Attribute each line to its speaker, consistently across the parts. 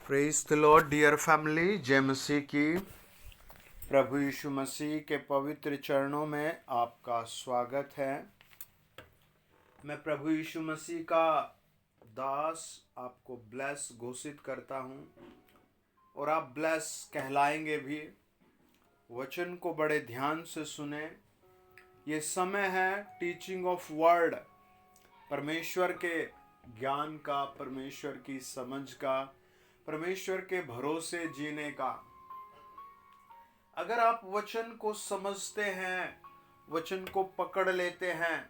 Speaker 1: Praise the lord dear family. जय मसीह की। प्रभु यीशु मसीह के पवित्र चरणों में आपका स्वागत है। मैं प्रभु यीशु मसीह का दास आपको ब्लेस घोषित करता हूँ और आप ब्लेस कहलाएंगे भी। वचन को बड़े ध्यान से सुने। ये समय है टीचिंग ऑफ वर्ड, परमेश्वर के ज्ञान का, परमेश्वर की समझ का, परमेश्वर के भरोसे जीने का। अगर आप वचन को समझते हैं, वचन को पकड़ लेते हैं,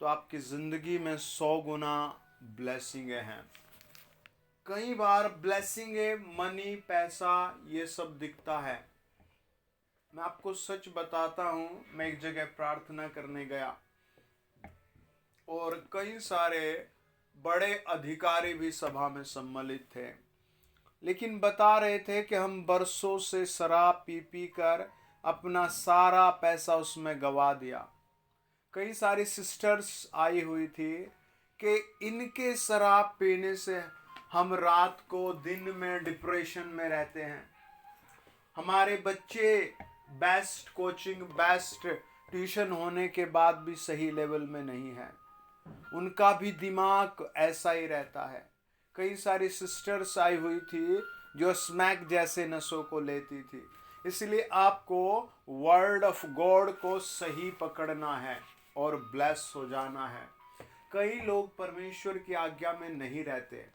Speaker 1: तो आपकी जिंदगी में 100 गुना ब्लेसिंगें हैं। कई बार ब्लेसिंगें मनी, पैसा, ये सब दिखता है। मैं आपको सच बताता हूं, मैं एक जगह प्रार्थना करने गया और कई सारे बड़े अधिकारी भी सभा में सम्मिलित थे, लेकिन बता रहे थे कि हम बरसों से शराब पी पी कर अपना सारा पैसा उसमें गवा दिया। कई सारी सिस्टर्स आई हुई थी कि इनके शराब पीने से हम रात को दिन में डिप्रेशन में रहते हैं। हमारे बच्चे बेस्ट कोचिंग, बेस्ट ट्यूशन होने के बाद भी सही लेवल में नहीं है। उनका भी दिमाग ऐसा ही रहता है। कई सारी सिस्टर्स आई हुई थी जो स्मैक जैसे नशों को लेती थी। इसलिए आपको वर्ड ऑफ गॉड को सही पकड़ना है और ब्लेस हो जाना है। कई लोग परमेश्वर की आज्ञा में नहीं रहते,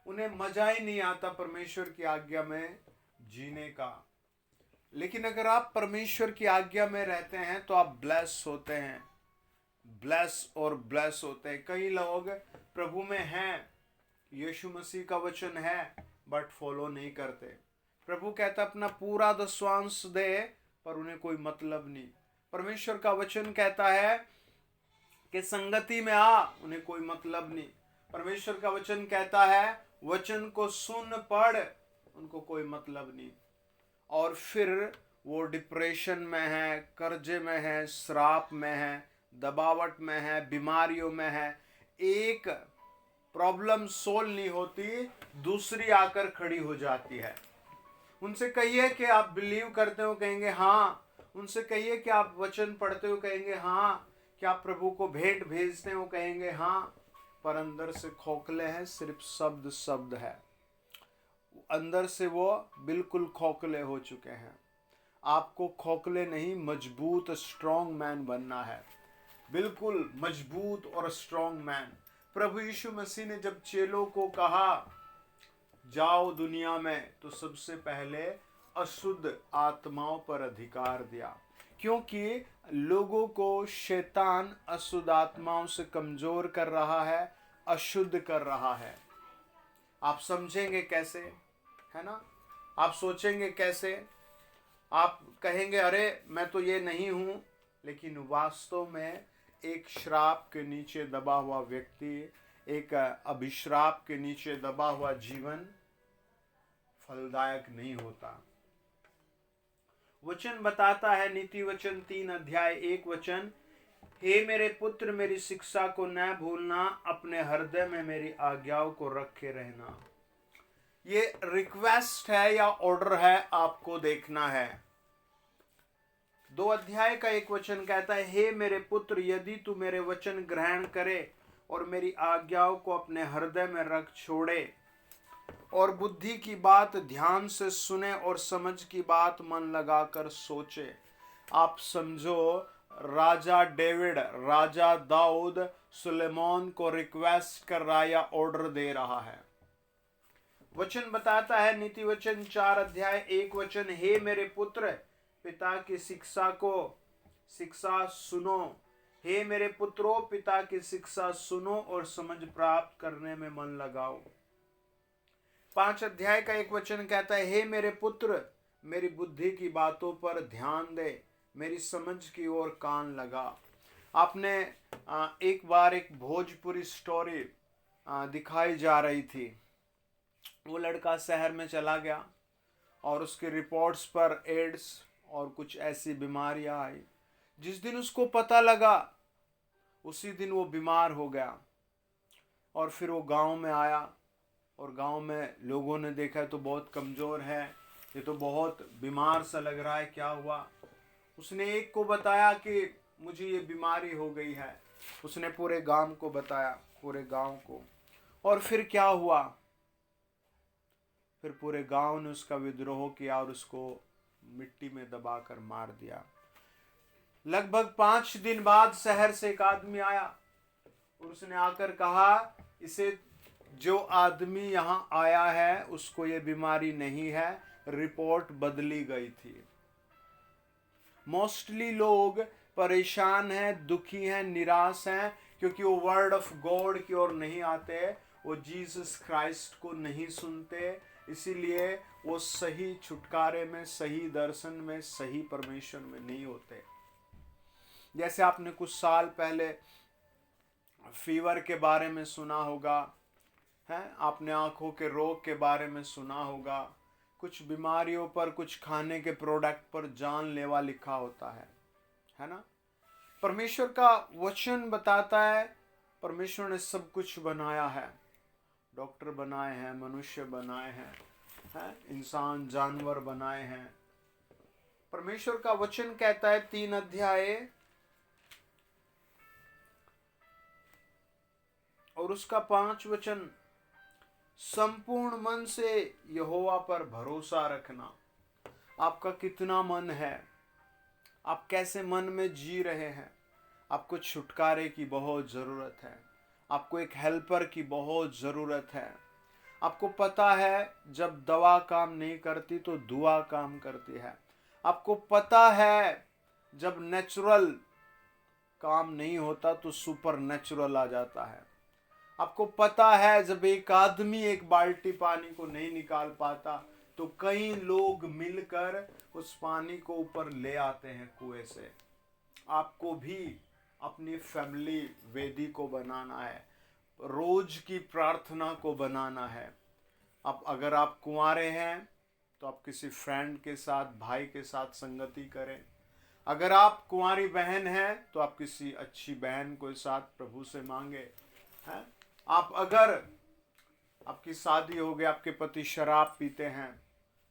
Speaker 1: उन्हें मजा ही नहीं आता परमेश्वर की आज्ञा में जीने का। लेकिन अगर आप परमेश्वर की आज्ञा में रहते हैं तो आप ब्लेस होते हैं, ब्लेस और ब्लेस होते हैं। कई लोग प्रभु में हैं, यीशु मसीह का वचन है, बट फॉलो नहीं करते। प्रभु कहता अपना पूरा दशवांश दे, पर उन्हें कोई मतलब नहीं। परमेश्वर का वचन कहता है कि संगति में आ, उन्हें कोई मतलब नहीं। परमेश्वर का वचन कहता है वचन को सुन पढ़, उनको कोई मतलब नहीं। और फिर वो डिप्रेशन में है, कर्जे में है, श्राप में है, दबावट में है, बीमारियों में है। एक प्रॉब्लम सोल्व नहीं होती, दूसरी आकर खड़ी हो जाती है। उनसे कहिए कि आप बिलीव करते हो, कहेंगे हाँ। उनसे कहिए कि आप वचन पढ़ते हो, कहेंगे हाँ। कि आप प्रभु को भेंट भेजते हो, कहेंगे हाँ। पर अंदर से खोखले हैं, सिर्फ शब्द शब्द है। अंदर से वो बिल्कुल खोखले हो चुके हैं। आपको खोखले नहीं, मजबूत स्ट्रॉन्ग मैन बनना है। बिल्कुल मजबूत और स्ट्रॉन्ग मैन। प्रभु यीशु मसीह ने जब चेलों को कहा जाओ दुनिया में, तो सबसे पहले अशुद्ध आत्माओं पर अधिकार दिया, क्योंकि लोगों को शैतान अशुद्ध आत्माओं से कमजोर कर रहा है, अशुद्ध कर रहा है। आप समझेंगे कैसे, है ना? आप सोचेंगे कैसे? आप कहेंगे अरे मैं तो ये नहीं हूं, लेकिन वास्तव में एक श्राप के नीचे दबा हुआ व्यक्ति, एक अभिश्राप के नीचे दबा हुआ जीवन फलदायक नहीं होता। वचन बताता है, नीति वचन 3 अध्याय 1 वचन, हे मेरे पुत्र मेरी शिक्षा को न भूलना, अपने हृदय में मेरी आज्ञाओं को रखे रहना। ये रिक्वेस्ट है या ऑर्डर है, आपको देखना है। 2 अध्याय का 1 वचन कहता है, हे मेरे पुत्र यदि तू मेरे वचन ग्रहण करे और मेरी आज्ञाओं को अपने हृदय में रख छोड़े और बुद्धि की बात ध्यान से सुने और समझ की बात मन लगाकर सोचे। आप समझो, राजा डेविड, राजा दाऊद सुलेमान को रिक्वेस्ट कर रहा है या ऑर्डर दे रहा है। वचन बताता है, नीति वचन 4 अध्याय 1 वचन, हे मेरे पुत्र पिता की शिक्षा सुनो। हे मेरे पुत्रों पिता की शिक्षा सुनो और समझ प्राप्त करने में मन लगाओ। 5 अध्याय का 1 वचन कहता है, हे मेरे पुत्र मेरी बुद्धि की बातों पर ध्यान दे, मेरी समझ की ओर कान लगा। आपने एक बार एक भोजपुरी स्टोरी दिखाई जा रही थी। वो लड़का शहर में चला गया और उसके रिपोर्ट्स पर एड्स और कुछ ऐसी बीमारियां आई। जिस दिन उसको पता लगा उसी दिन वो बीमार हो गया और फिर वो गांव में आया और गांव में लोगों ने देखा तो बहुत कमज़ोर है, ये तो बहुत बीमार सा लग रहा है, क्या हुआ। उसने एक को बताया कि मुझे ये बीमारी हो गई है। उसने पूरे गांव को बताया, पूरे गांव को। और फिर क्या हुआ, फिर पूरे गांव ने उसका विद्रोह किया और उसको मिट्टी में दबाकर मार दिया। लगभग 5 दिन बाद शहर से एक आदमी आया और उसने आकर कहा, इसे जो आदमी यहाँ आया है उसको ये बीमारी नहीं है, रिपोर्ट बदली गई थी। मोस्टली लोग परेशान हैं, दुखी हैं, निराश हैं, क्योंकि वो वर्ड ऑफ गॉड की ओर नहीं आते, वो जीसस क्राइस्ट को नहीं सुनते, इसीलिए वो सही छुटकारे में, सही दर्शन में, सही परमेश्वर में नहीं होते। जैसे आपने कुछ साल पहले फीवर के बारे में सुना होगा, है, आपने आंखों के रोग के बारे में सुना होगा, कुछ बीमारियों पर, कुछ खाने के प्रोडक्ट पर जानलेवा लिखा होता है ना। परमेश्वर का वचन बताता है, परमेश्वर ने सब कुछ बनाया है, डॉक्टर बनाए हैं, मनुष्य बनाए हैं, इंसान जानवर बनाए हैं। परमेश्वर का वचन कहता है 3 अध्याय और उसका 5 वचन, संपूर्ण मन से यहोवा पर भरोसा रखना। आपका कितना मन है, आप कैसे मन में जी रहे हैं। आपको छुटकारे की बहुत ज़रूरत है, आपको एक हेल्पर की बहुत ज़रूरत है। आपको पता है जब दवा काम नहीं करती तो दुआ काम करती है। आपको पता है जब नेचुरल काम नहीं होता तो सुपर नेचुरल आ जाता है। आपको पता है जब एक आदमी एक बाल्टी पानी को नहीं निकाल पाता तो कई लोग मिलकर उस पानी को ऊपर ले आते हैं कुएं से। आपको भी अपनी फैमिली वेदी को बनाना है, रोज की प्रार्थना को बनाना है। अब अगर आप कुंवारे हैं तो आप किसी फ्रेंड के साथ, भाई के साथ संगति करें। अगर आप कुंवारी बहन हैं तो आप किसी अच्छी बहन के साथ प्रभु से मांगे, हैं। आप अगर आपकी शादी हो गई, आपके पति शराब पीते हैं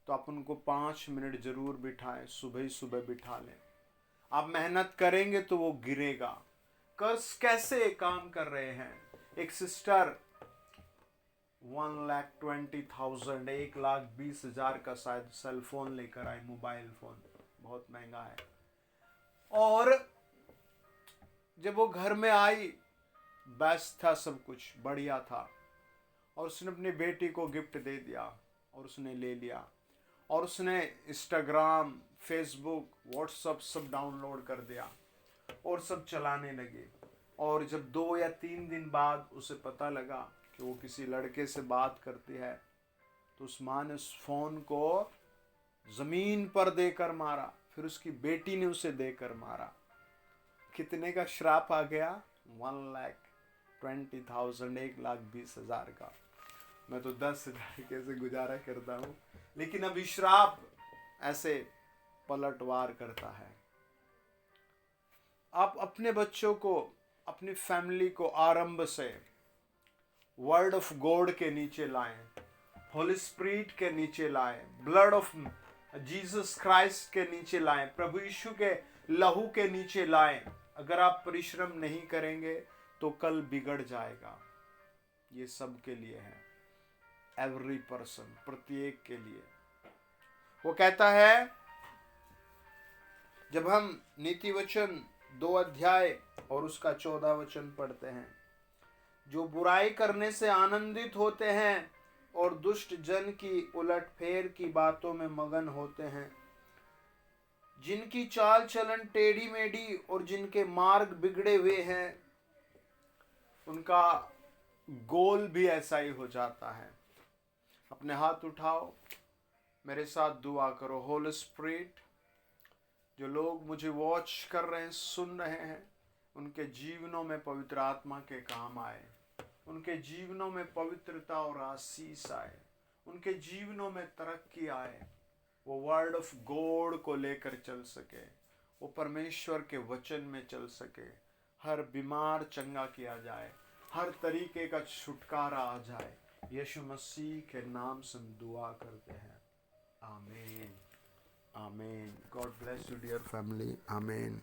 Speaker 1: तो आप उनको 5 मिनट जरूर बिठाएं, सुबह ही सुबह बिठा लें। आप मेहनत करेंगे तो वो गिरेगा। कर्ज कैसे काम कर रहे हैं। एक सिस्टर 1,20,000 1,20,000 का शायद सेल फोन लेकर आई, मोबाइल फोन, बहुत महंगा है। और जब वो घर में आई, बेस्ट था, सब कुछ बढ़िया था, और उसने अपनी बेटी को गिफ्ट दे दिया और उसने ले लिया और उसने इंस्टाग्राम, फेसबुक, व्हाट्सएप सब डाउनलोड कर दिया और सब चलाने लगे। और जब 2 या 3 दिन बाद उसे पता लगा कि वो किसी लड़के से बात करती है तो उस माँ ने उस फोन को जमीन पर देकर मारा, फिर उसकी बेटी ने उसे देकर मारा। कितने का श्राप आ गया, 1,20,000 1,20,000 का। मैं तो 10,000 कैसे गुजारा करता हूँ, लेकिन अभी श्राप ऐसे पलटवार करता है। आप अपने बच्चों को, अपनी फैमिली को आरंभ से वर्ड ऑफ गॉड के नीचे लाएं, होली स्पिरिट के नीचे लाएं, ब्लड ऑफ जीसस क्राइस्ट के नीचे लाएं, प्रभु यीशु के लहू के नीचे लाएं। अगर आप परिश्रम नहीं करेंगे तो कल बिगड़ जाएगा। ये सब के लिए है, एवरी पर्सन, प्रत्येक के लिए। वो कहता है, जब हम नीति वचन 2 अध्याय और उसका 14 वचन पढ़ते हैं, जो बुराई करने से आनंदित होते हैं और दुष्ट जन की उलटफेर की बातों में मगन होते हैं, जिनकी चाल चलन टेढ़ी मेढ़ी और जिनके मार्ग बिगड़े हुए हैं, उनका गोल भी ऐसा ही हो जाता है। अपने हाथ उठाओ, मेरे साथ दुआ करो। होली स्पिरिट, जो लोग मुझे वॉच कर रहे हैं, सुन रहे हैं, उनके जीवनों में पवित्र आत्मा के काम आए, उनके जीवनों में पवित्रता और आशीष आए, उनके जीवनों में तरक्की आए, वो वर्ड ऑफ गॉड को लेकर चल सके, वो परमेश्वर के वचन में चल सके, हर बीमार चंगा किया जाए, हर तरीके का छुटकारा आ जाए। यीशु मसीह के नाम से हम दुआ करते हैं, आमीन, आमीन। God bless you dear family, आमीन।